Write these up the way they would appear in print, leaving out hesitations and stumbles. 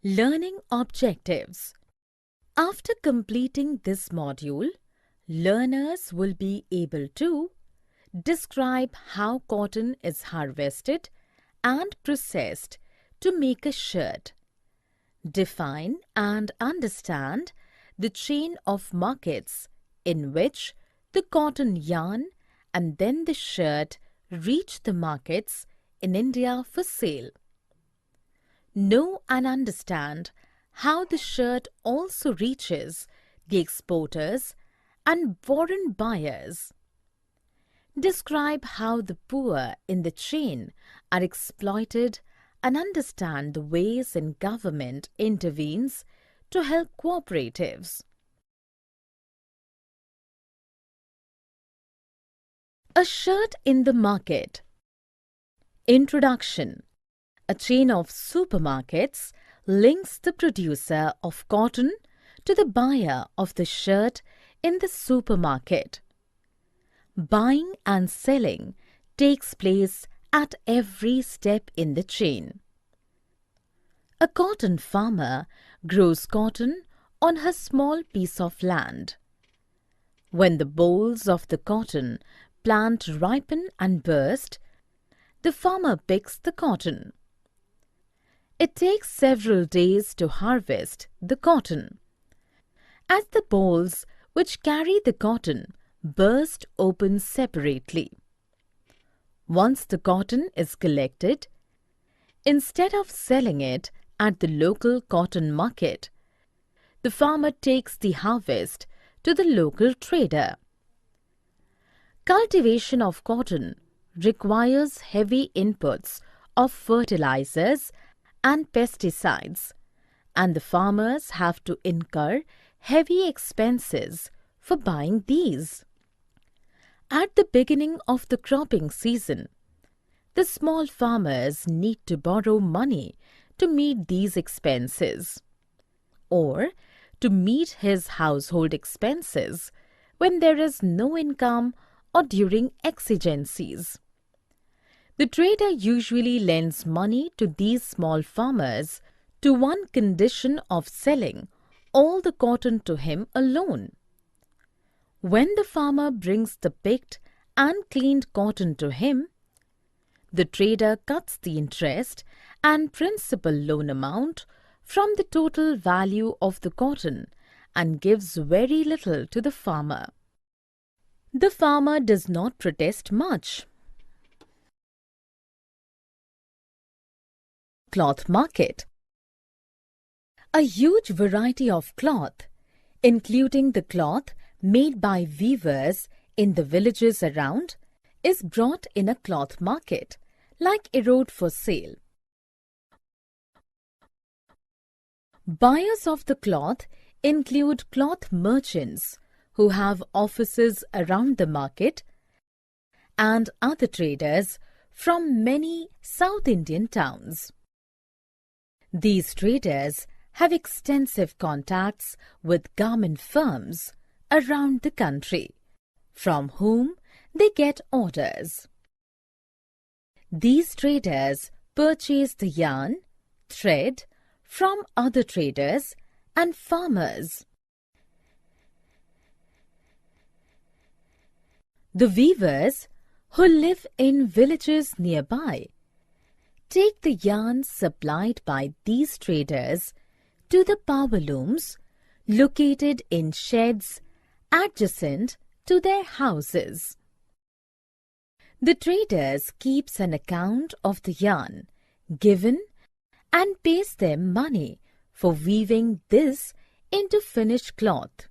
Learning objectives. After completing this module, learners will be able to describe how cotton is harvested and processed to make a shirt, define and understand the chain of markets in which the cotton yarn and then the shirt reach the markets in India for sale. Know and understand how the shirt also reaches the exporters and foreign buyers. Describe how the poor in the chain are exploited and understand the ways in government intervenes to help cooperatives. A shirt in the market. Introduction. A chain of supermarkets links the producer of cotton to the buyer of the shirt in the supermarket. Buying and selling takes place at every step in the chain. A cotton farmer grows cotton on her small piece of land. When the bolls of the cotton plant ripen and burst, the farmer picks the cotton. It takes several days to harvest the cotton. As the bolls which carry the cotton burst open separately. Once the cotton is collected, instead of selling it at the local cotton market, the farmer takes the harvest to the local trader. Cultivation of cotton requires heavy inputs of fertilizers and pesticides, and the farmers have to incur heavy expenses for buying these. At the beginning of the cropping season, the small farmers need to borrow money to meet these expenses, or to meet his household expenses when there is no income or during exigencies. The trader usually lends money to these small farmers to one condition of selling all the cotton to him alone. When the farmer brings the picked and cleaned cotton to him, the trader cuts the interest and principal loan amount from the total value of the cotton and gives very little to the farmer. The farmer does not protest much. Cloth market. A huge variety of cloth, including the cloth made by weavers in the villages around, is brought in a cloth market, like Erode, for sale. Buyers of the cloth include cloth merchants who have offices around the market and other traders from many South Indian towns. These traders have extensive contacts with garment firms around the country, from whom they get orders. These traders purchase the yarn, thread from other traders and farmers. The weavers who live in villages nearby take the yarn supplied by these traders to the power looms located in sheds adjacent to their houses. The traders keeps an account of the yarn given and pays them money for weaving this into finished cloth.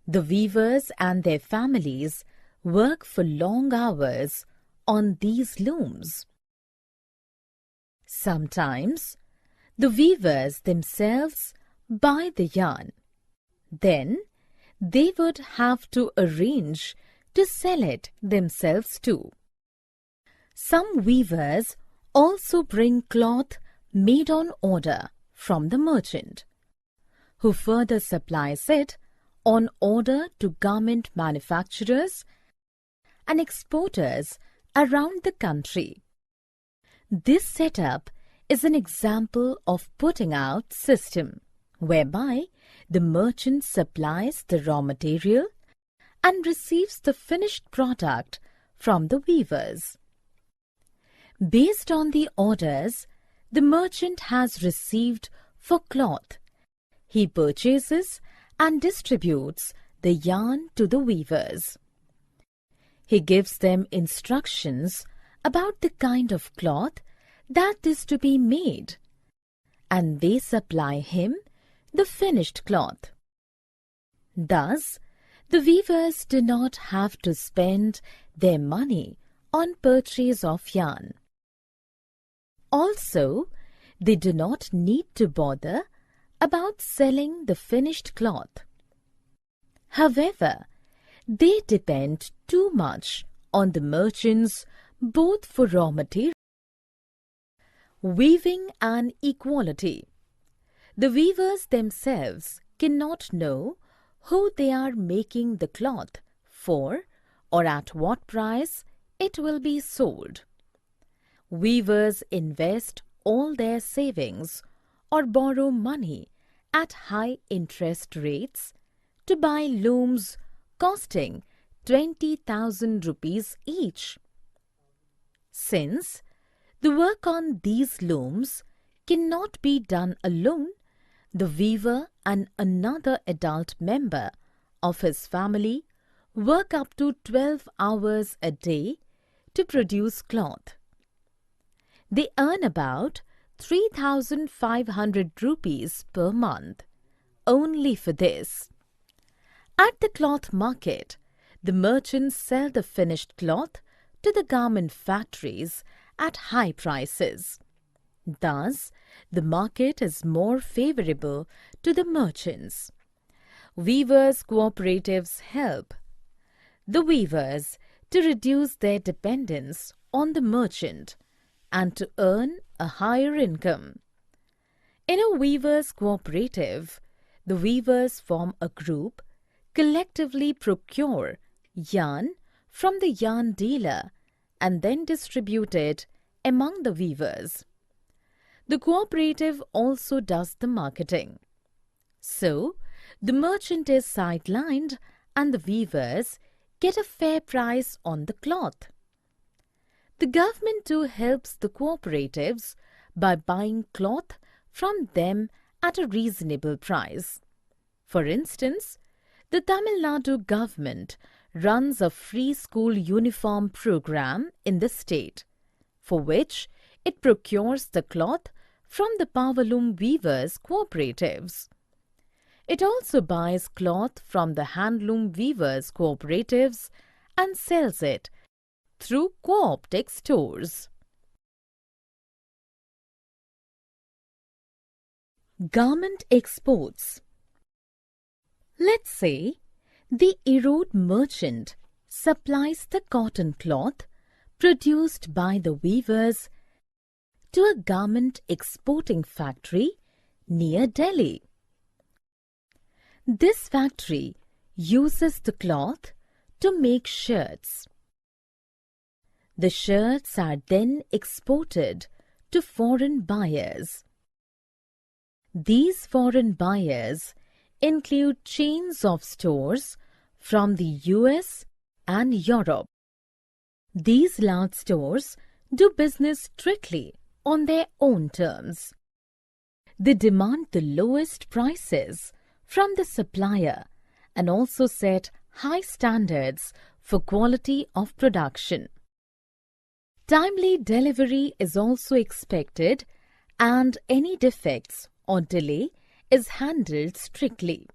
The weavers and their families work for long hours on these looms. Sometimes the weavers themselves buy the yarn. Then they would have to arrange to sell it themselves too. Some weavers also bring cloth made on order from the merchant, who further supplies it on order to garment manufacturers and exporters around the country. This setup is an example of putting out system, whereby the merchant supplies the raw material and receives the finished product from the weavers. Based on the orders the merchant has received for cloth, he purchases and distributes the yarn to the weavers. He gives them instructions about the kind of cloth that is to be made, and they supply him the finished cloth. Thus, the weavers do not have to spend their money on purchase of yarn. Also, they do not need to bother about selling the finished cloth. However, they depend too much on the merchants both for raw material. Weaving and equality. The weavers themselves cannot know who they are making the cloth for or at what price it will be sold. Weavers invest all their savings or borrow money at high interest rates to buy looms costing 20,000 rupees each. Since the work on these looms cannot be done alone, the weaver and another adult member of his family work up to 12 hours a day to produce cloth. They earn about 3,500 rupees per month only for this. At the cloth market, the merchants sell the finished cloth to the garment factories at high prices. Thus, the market is more favorable to the merchants. Weavers' cooperatives help the weavers to reduce their dependence on the merchant and to earn a higher income. In a weavers' cooperative, the weavers form a group, collectively procure yarn from the yarn dealer and then distribute it among the weavers. The cooperative also does the marketing. So, the merchant is sidelined and the weavers get a fair price on the cloth. The government too helps the cooperatives by buying cloth from them at a reasonable price. For instance, the Tamil Nadu government runs a free school uniform program in the state, for which it procures the cloth from the powerloom weavers' cooperatives. It also buys cloth from the handloom weavers' cooperatives and sells it through co-optic stores. Garment exports. Let's say the Erode merchant supplies the cotton cloth produced by the weavers to a garment exporting factory near Delhi. This factory uses the cloth to make shirts. The shirts are then exported to foreign buyers. These foreign buyers include chains of stores from the US and Europe. These large stores do business strictly on their own terms. They demand the lowest prices from the supplier and also set high standards for quality of production. Timely delivery is also expected and any defects or delay is handled strictly.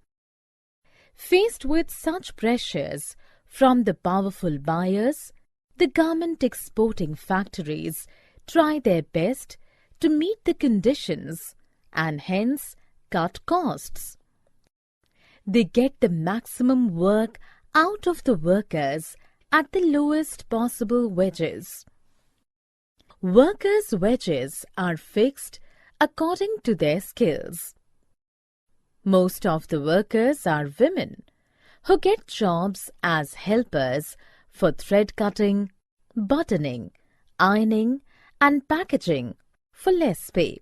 Faced with such pressures from the powerful buyers, the garment exporting factories try their best to meet the conditions and hence cut costs. They get the maximum work out of the workers at the lowest possible wages. Workers' wages are fixed according to their skills. Most of the workers are women who get jobs as helpers for thread cutting, buttoning, ironing and packaging for less pay.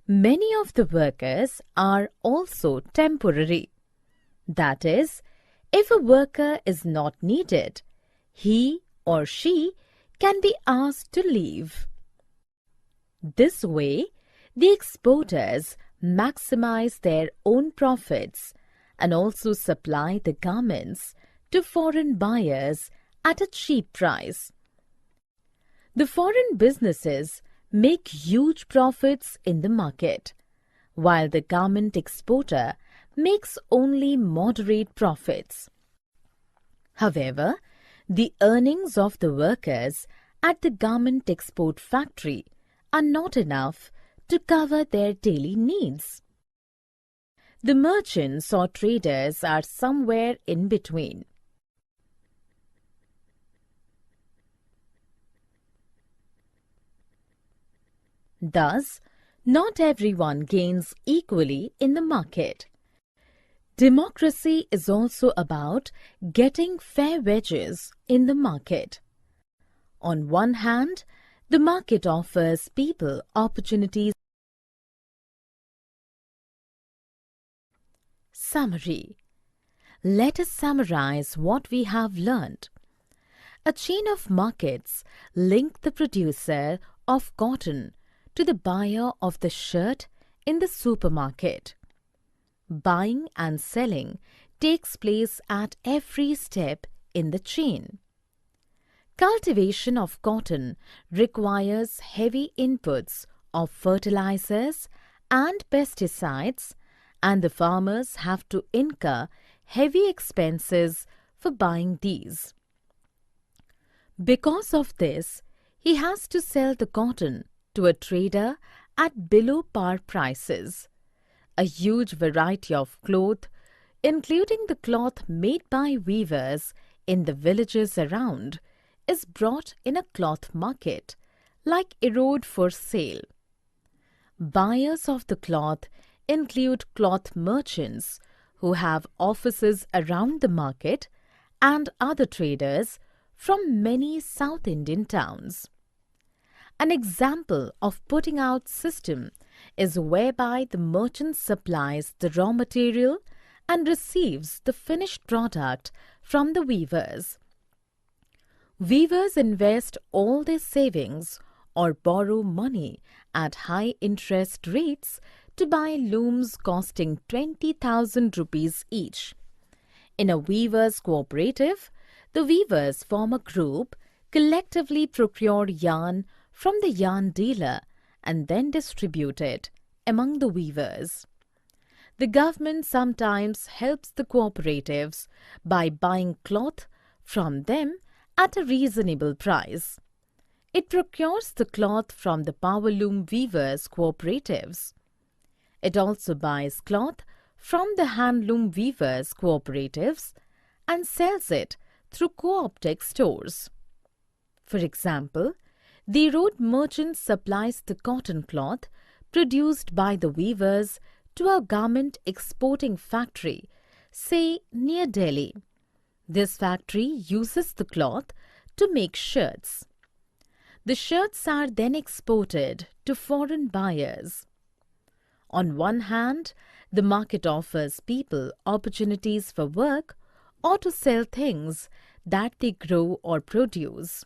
Many of the workers are also temporary. That is, if a worker is not needed, he or she can be asked to leave. This way, the exporters maximize their own profits and also supply the garments to foreign buyers at a cheap price. The foreign businesses make huge profits in the market, while the garment exporter makes only moderate profits. However, the earnings of the workers at the garment export factory are not enough to cover their daily needs. The merchants or traders are somewhere in between. Thus, not everyone gains equally in the market. Democracy is also about getting fair wages in the market. On one hand, the market offers people opportunities. Summary. Let us summarize what we have learned. A chain of markets link the producer of cotton to the buyer of the shirt in the supermarket. Buying and selling takes place at every step in the chain. Cultivation of cotton requires heavy inputs of fertilizers and pesticides, and the farmers have to incur heavy expenses for buying these. Because of this, he has to sell the cotton to a trader at below par prices. A huge variety of cloth, including the cloth made by weavers in the villages around, is brought in a cloth market, like Erode for sale. Buyers of the cloth include cloth merchants who have offices around the market and other traders from many South Indian towns. An example of putting out system is whereby the merchant supplies the raw material and receives the finished product from the weavers. Weavers invest all their savings or borrow money at high interest rates to buy looms costing 20,000 rupees each. In a weavers' cooperative, the weavers form a group, collectively procure yarn from the yarn dealer and then distribute it among the weavers. The government sometimes helps the cooperatives by buying cloth from them at a reasonable price. It procures the cloth from the powerloom weavers' cooperatives. It also buys cloth from the handloom weavers' cooperatives and sells it through co-optic stores. For example, the Erode merchant supplies the cotton cloth produced by the weavers to a garment exporting factory, say near Delhi. This factory uses the cloth to make shirts. The shirts are then exported to foreign buyers. On one hand, the market offers people opportunities for work or to sell things that they grow or produce.